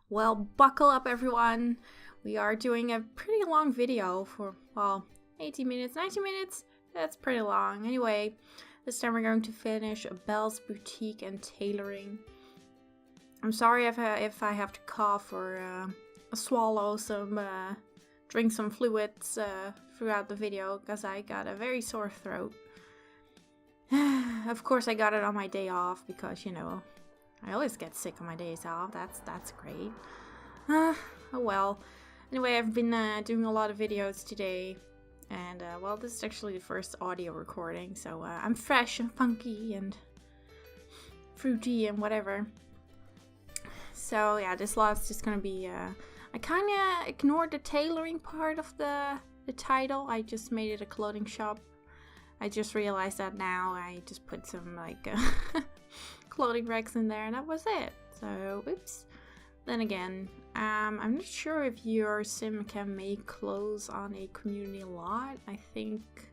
Well, buckle up everyone. We are doing a pretty long video for, well, 18 minutes, 90 minutes. That's pretty long. Anyway, this time we're going to finish Belle's boutique and tailoring. I'm sorry if I have to cough or swallow some, drink some fluids throughout the video, because I got a very sore throat. Of course I got it on my day off because, you know, I always get sick on my days off. That's great. Oh well. Anyway, I've been doing a lot of videos today. And, well, this is actually the first audio recording. So, I'm fresh and funky and fruity and whatever. So, yeah, this lot's just gonna be, I kinda ignored the tailoring part of the title. I just made it a clothing shop. I just realized that now. I just put some, like, clothing racks in there, and that was it. So, oops. Then again, I'm not sure if your sim can make clothes on a community lot. I think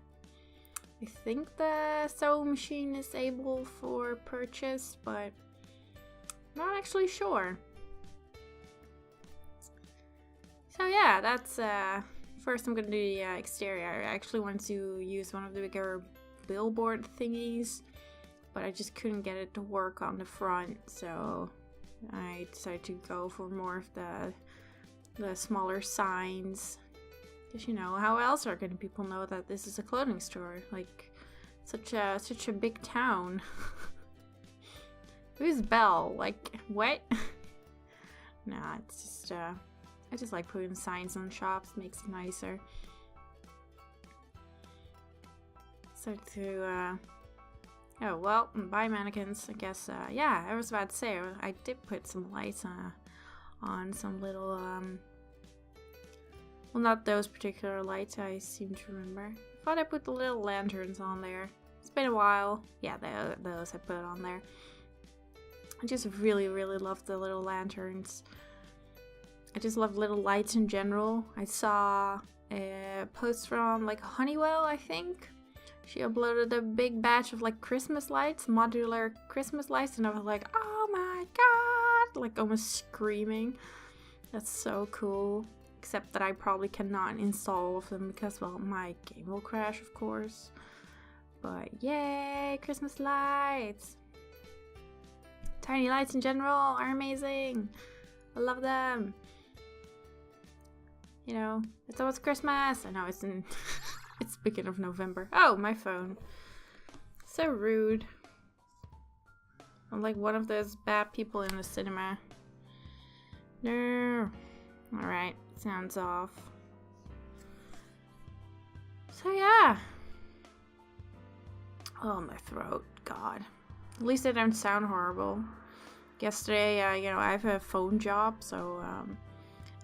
the sewing machine is able for purchase, but I'm not actually sure. So yeah, that's first I'm gonna do the exterior. I actually want to use one of the bigger billboard thingies, but I just couldn't get it to work on the front, so I decided to go for more of the smaller signs. Because, you know, how else are gonna people know that this is a clothing store? Like, such a big town. Who's Belle? Like, what? Nah, it's just I just like putting signs on shops, makes it nicer. So to oh well, buy mannequins, I guess. Yeah, I was about to say I did put some lights on some little well, not those particular lights, I seem to remember. I thought I put the little lanterns on there. It's been a while. Yeah, those I put on there. I just really love the little lanterns. I just love little lights in general. I saw a post from like Honeywell, I think. She uploaded a big batch of like Christmas lights, modular Christmas lights, and I was like, oh my god, like almost screaming. That's so cool. Except that I probably cannot install all of them because, well, my game will crash, of course. But yay, Christmas lights. Tiny lights in general are amazing. I love them. You know, it's almost Christmas. I know it's in it's beginning of November. Oh, my phone. So rude. I'm like one of those bad people in the cinema. No. Alright, sounds off. So yeah. Oh, my throat. God. At least I don't sound horrible. Yesterday, you know, I have a phone job, so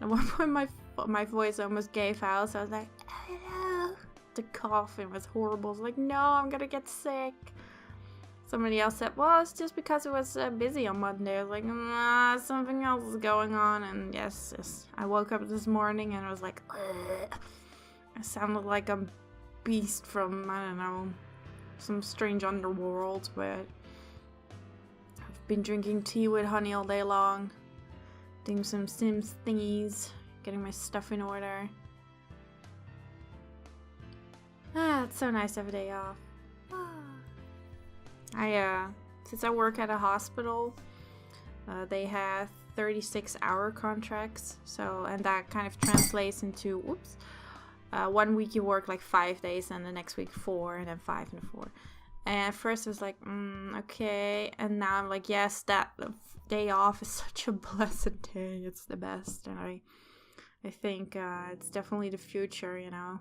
at one point my voice almost gave out, so I was like, hello. The coughing was horrible. I was like, no, I'm gonna get sick. Somebody else said, well, it's just because it was busy on Monday. I was like, nah, something else is going on. And yes, I woke up this morning and I was like, ugh. I sounded like a beast from, I don't know, some strange underworld, but I've been drinking tea with honey all day long, doing some Sims thingies, getting my stuff in order. Ah, it's so nice to have a day off. Since I work at a hospital, they have 36-hour contracts, so, and that kind of translates into, whoops, 1 week you work like 5 days, and the next week 4, and then 5 and 4. And at first I was like, okay, and now I'm like, yes, that day off is such a blessed day, it's the best, and I think it's definitely the future, you know.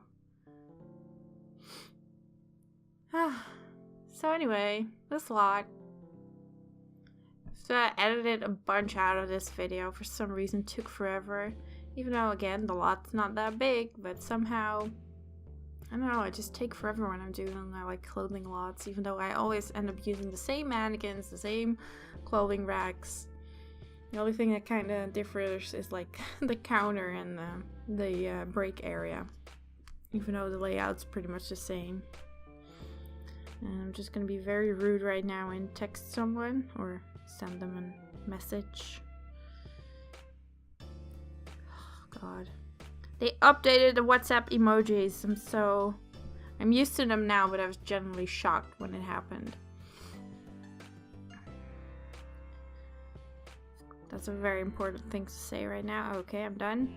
So anyway, this lot. So I edited a bunch out of this video. For some reason, took forever. Even though, again, the lot's not that big, but somehow, I don't know, I just take forever when I'm doing like clothing lots. Even though I always end up using the same mannequins, the same clothing racks. The only thing that kind of differs is like the counter and the break area. Even though the layout's pretty much the same. And I'm just gonna be very rude right now and text someone or send them a message. God. They updated the WhatsApp emojis. I'm used to them now, but I was genuinely shocked when it happened. That's a very important thing to say right now. Okay, I'm done.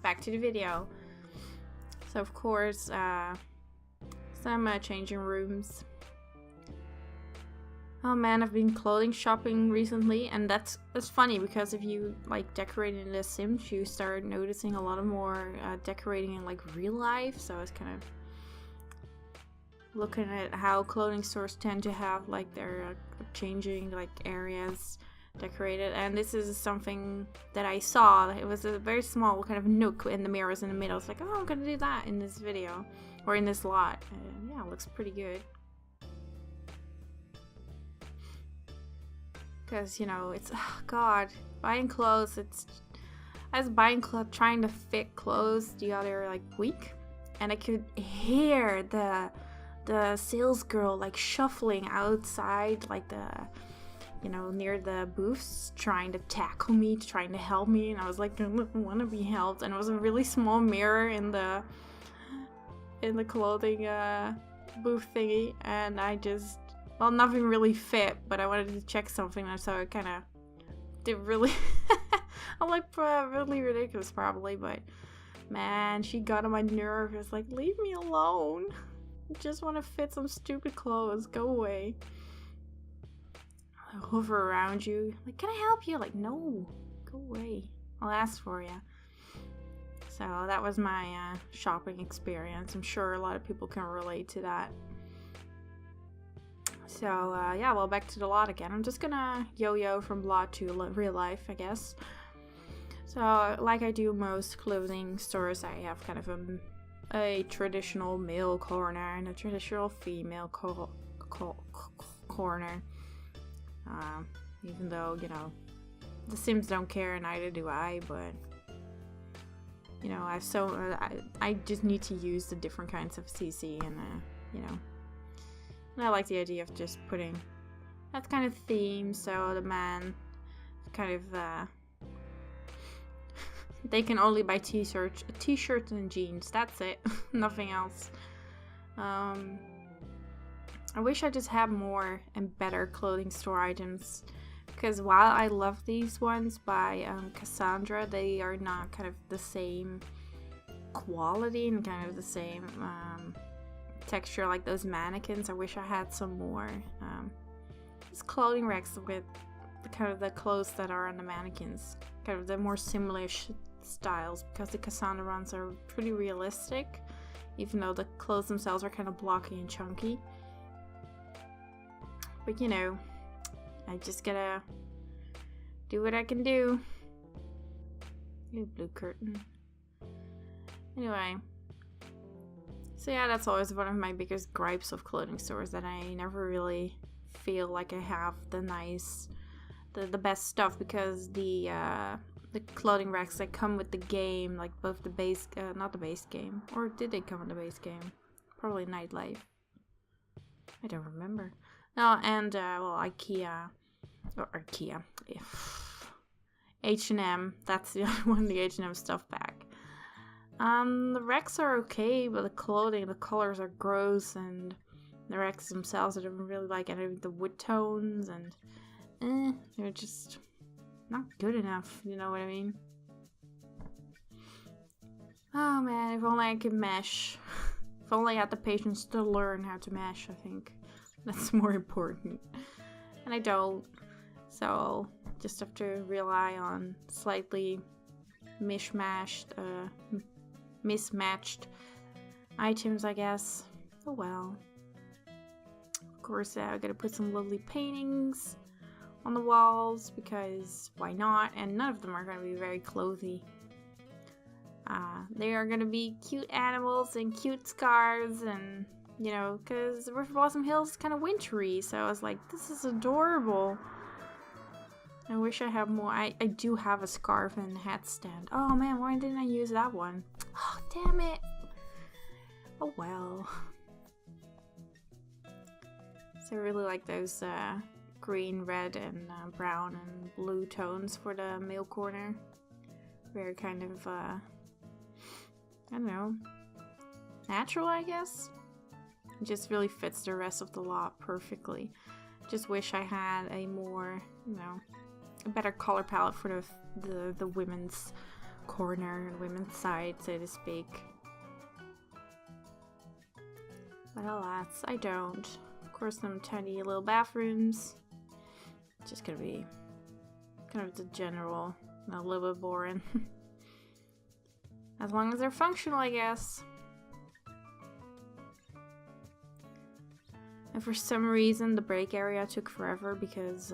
Back to the video. So of course, some changing rooms. Oh man, I've been clothing shopping recently, and that's funny because if you like decorating in The Sims, you start noticing a lot of more decorating in like real life. So I was kind of looking at how clothing stores tend to have like their changing like areas decorated, and this is something that I saw. It was a very small kind of nook in the mirrors in the middle. It's like, oh, I'm gonna do that in this video or in this lot, and yeah, it looks pretty good. Because, you know, it's, oh God, buying clothes, I was buying clothes, trying to fit clothes the other, like, week. And I could hear the sales girl, like, shuffling outside, like, you know, near the booths, trying to tackle me, trying to help me. And I was like, I want to be helped. And it was a really small mirror in the clothing booth thingy. And I just... Well, nothing really fit, but I wanted to check something, so I kind of did really... I'm like, really ridiculous probably, but man, she got on my nerve. It's like, leave me alone. I just want to fit some stupid clothes. Go away. I hover around you. Like, can I help you? Like, no. Go away. I'll ask for you. So that was my shopping experience. I'm sure a lot of people can relate to that. So, yeah, well, back to the lot again. I'm just gonna yo-yo from lot to real life, I guess. So, like I do most clothing stores, I have kind of a traditional male corner and a traditional female corner. Even though, you know, the Sims don't care, and neither do I, but, you know, I just need to use the different kinds of CC and, you know. And I like the idea of just putting that kind of theme, so the man kind of, they can only buy t-shirts and jeans, that's it, nothing else. I wish I just had more and better clothing store items, because while I love these ones by Cassandra, they are not kind of the same quality and kind of the same, texture like those mannequins. I wish I had some more these clothing racks with the kind of the clothes that are on the mannequins, kind of the more similar styles, because the Cassandra ones are pretty realistic, even though the clothes themselves are kind of blocky and chunky. But you know, I just gotta do what I can do. Ooh, blue curtain. Anyway. So yeah, that's always one of my biggest gripes of clothing stores, that I never really feel like I have the best stuff, because the clothing racks that come with the game, like both the base, not the base game, or did they come with the base game? Probably Nightlife. I don't remember. No, and well, H&M. That's the other one, the H&M stuff pack. The racks are okay, but the clothing, the colors are gross, and the racks themselves, I don't really like any of the wood tones, and they're just not good enough, you know what I mean? Oh man, if only I could mesh. If only I had the patience to learn how to mesh, I think. That's more important. And I don't, so just have to rely on slightly mismatched items, I guess. Oh well. Of course, I gotta put some lovely paintings on the walls, because why not? And none of them are gonna be very clothy. They are gonna be cute animals and cute scars, and you know, because Riverblossom Hills is kind of wintry, so I was like, this is adorable. I wish I had more. I do have a scarf and hat stand. Oh man, why didn't I use that one? Oh, damn it. Oh well. So I really like those green, red, and brown and blue tones for the male corner. Very kind of, I don't know, natural, I guess. It just really fits the rest of the lot perfectly. Just wish I had a more, you know, a better color palette for the women's corner and women's side, so to speak. But alas, I don't. Of course, some tiny little bathrooms. Just gonna be kind of the general, a little bit boring. As long as they're functional, I guess. And for some reason, the break area took forever because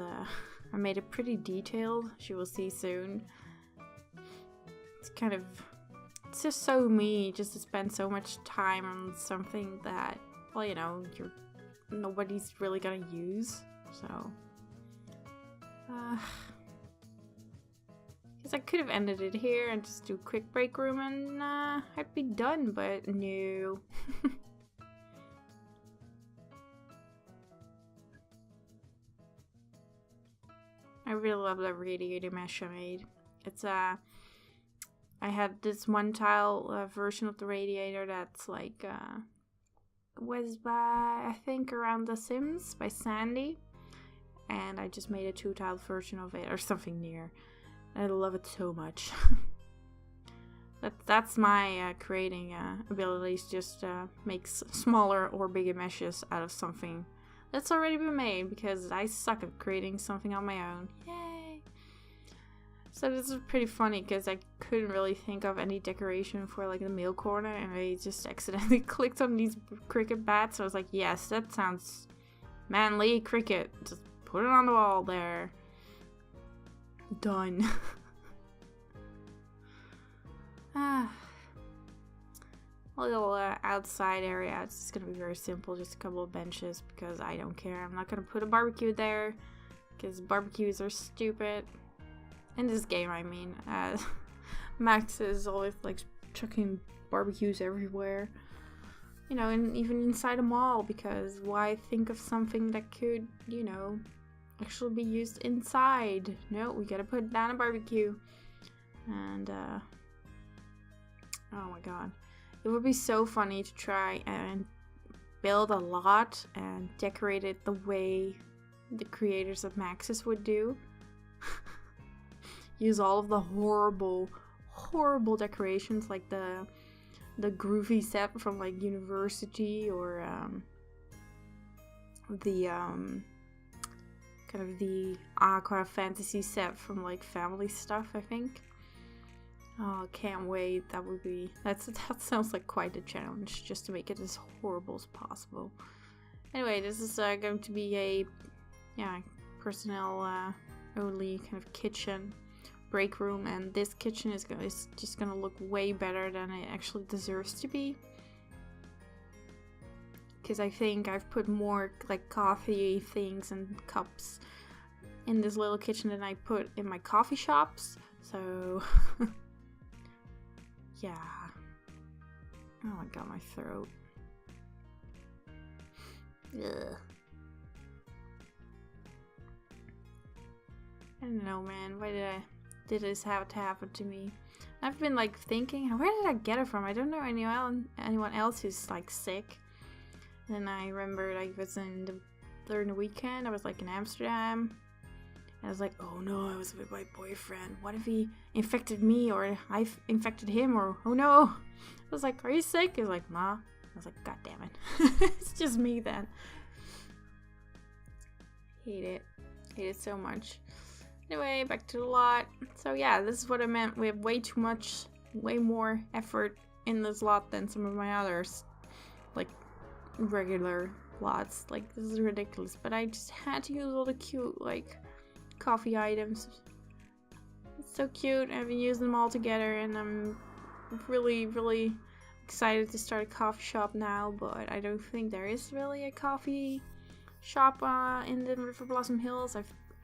I made it pretty detailed. She will see soon. It's kind of, it's just so me just to spend so much time on something that, well, you know, nobody's really gonna use. So, because I could have ended it here and just do a quick break room and I'd be done, but no. I really love that radiator mesh I made. It's I had this one tile version of the radiator that's like was by, I think, around The Sims by Sandy, and I just made a 2-tile version of it or something near. I love it so much. That's my creating abilities. Just make smaller or bigger meshes out of something that's already been made, because I suck at creating something on my own. Yay! So this is pretty funny because I couldn't really think of any decoration for like the male corner, and I just accidentally clicked on these cricket bats. So I was like, yes, that sounds manly, cricket. Just put it on the wall there. Done. A little outside area. It's just gonna be very simple, just a couple of benches because I don't care. I'm not gonna put a barbecue there because barbecues are stupid. In this game, I mean. Max is always like chucking barbecues everywhere. You know, and even inside a mall, because why think of something that could, you know, actually be used inside? No, we gotta put down a barbecue. And, oh my god. It would be so funny to try and build a lot and decorate it the way the creators of Maxis would do. Use all of the horrible, horrible decorations, like the groovy set from like University, or the kind of the aqua fantasy set from like Family Stuff, I think. Oh, can't wait. That would be, that sounds like quite a challenge, just to make it as horrible as possible. Anyway, this is going to be a, yeah, personnel only kind of kitchen break room, and this kitchen is just gonna look way better than it actually deserves to be, because I think I've put more like coffee things and cups in this little kitchen than I put in my coffee shops. So yeah. Oh my god, my throat. Ugh. I don't know, man. Why did this have to happen to me? I've been like thinking, where did I get it from? I don't know anyone else who's like sick. And I remembered I was during the weekend, I was like in Amsterdam. And I was like, oh no, I was with my boyfriend. What if he infected me, or I infected him, or oh no. I was like, are you sick? He was like, nah. I was like, god damn it. It's just me then. Hate it. Hate it so much. Anyway, back to the lot. So yeah, this is what I meant. We have way too much, way more effort in this lot than some of my others. Like, regular lots. Like, this is ridiculous. But I just had to use all the cute, like, coffee items. It's so cute. I haven't used them all together, and I'm really, really excited to start a coffee shop now, but I don't think there is really a coffee shop in the Riverblossom Hills.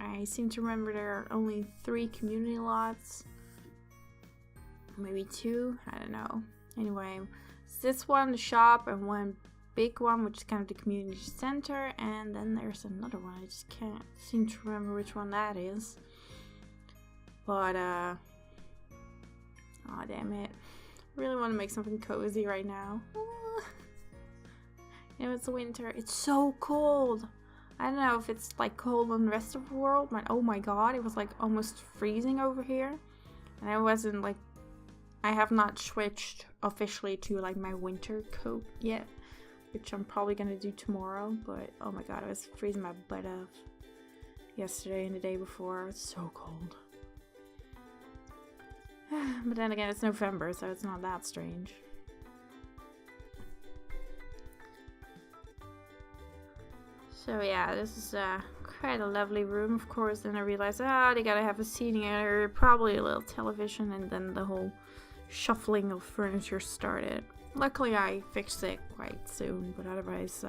I seem to remember there are only 3 community lots. Maybe 2, I don't know. Anyway, it's this one, the shop, and one big one, which is kind of the community center, and then there's another one. I just can't seem to remember which one that is. But Aw, damn it. Really want to make something cozy right now. You know, it's winter. It's so cold. I don't know if it's like cold in the rest of the world, but oh my god, it was like almost freezing over here. And I wasn't like, I have not switched officially to like my winter coat yet, which I'm probably gonna do tomorrow. But oh my god, I was freezing my butt off yesterday and the day before. It's so cold. But then again, it's November, so it's not that strange. So yeah, this is quite a lovely room, of course. Then I realized, they gotta have a seating area, probably a little television, and then the whole shuffling of furniture started. Luckily, I fixed it quite soon, but otherwise,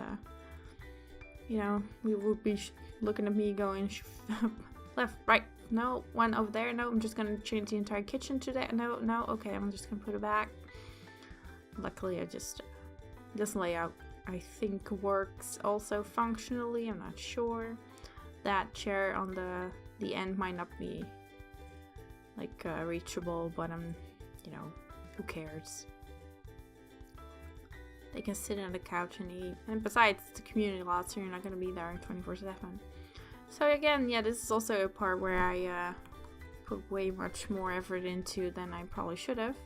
you know, we would be looking at me going left, right. No, one over there. No, I'm just gonna change the entire kitchen to that. No, no, okay, I'm just gonna put it back. Luckily, I just this layout I think works also functionally. I'm not sure. That chair on the end might not be like reachable, but you know, who cares? They can sit on the couch and eat. And besides, it's a community lot, so you're not gonna be there 24/7. So again, yeah, this is also a part where I put way much more effort into than I probably should have.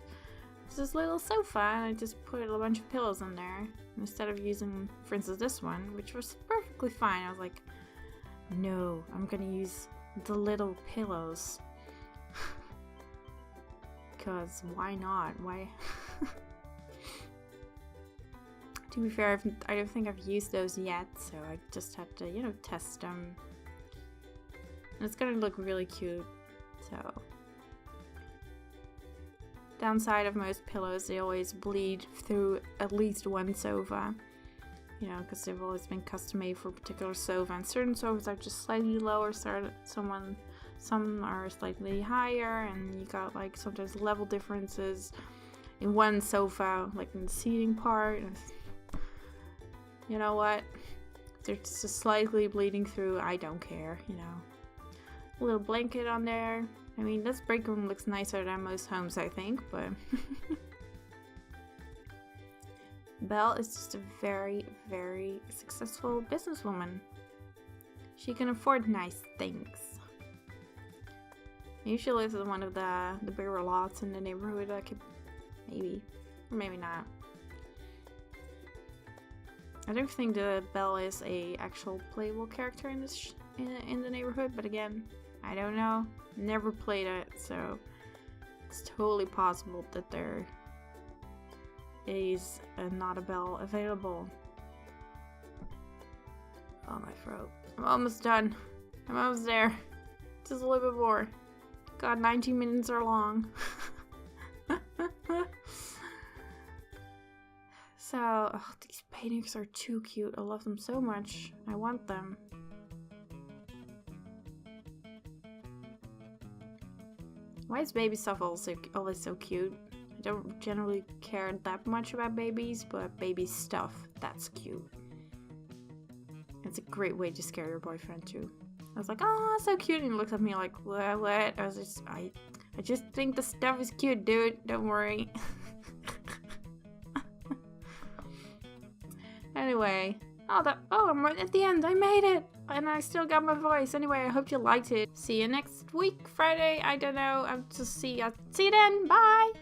It's this little sofa, and I just put a bunch of pillows in there. Instead of using, for instance, this one, which was perfectly fine, I was like, no, I'm gonna use the little pillows. Because why not? Why? To be fair, I don't think I've used those yet, so I just had to, you know, test them. And it's gonna look really cute, so. Downside of most pillows, they always bleed through at least one sofa. You know, because they've always been custom made for a particular sofa. And certain sofas are just slightly lower, some are slightly higher, and you got like sometimes level differences in one sofa, like in the seating part. And you know what? They're just slightly bleeding through. I don't care, you know. A little blanket on there. I mean, this break room looks nicer than most homes, I think, but Belle is just a very, very successful businesswoman. She can afford nice things. Maybe she lives in one of the bigger lots in the neighborhood. I could, maybe, or maybe not. I don't think the Belle is a actual playable character in this in the neighborhood, but again, I don't know. Never played it, so it's totally possible that there is not a Belle available. Oh, my throat. I'm almost done. I'm almost there. Just a little bit more. God, 19 minutes are long. So, oh, these paintings are too cute. I love them so much. I want them. Why is baby stuff also always so cute? I don't generally care that much about babies, but baby stuff, that's cute. It's a great way to scare your boyfriend too. I was like, oh, so cute, and he looks at me like, what? I was just, I just think the stuff is cute, dude. Don't worry. Anyway, I'm right at the end. I made it, and I still got my voice. Anyway, I hope you liked it. See you next week, Friday. I don't know. I'll just see you then. Bye.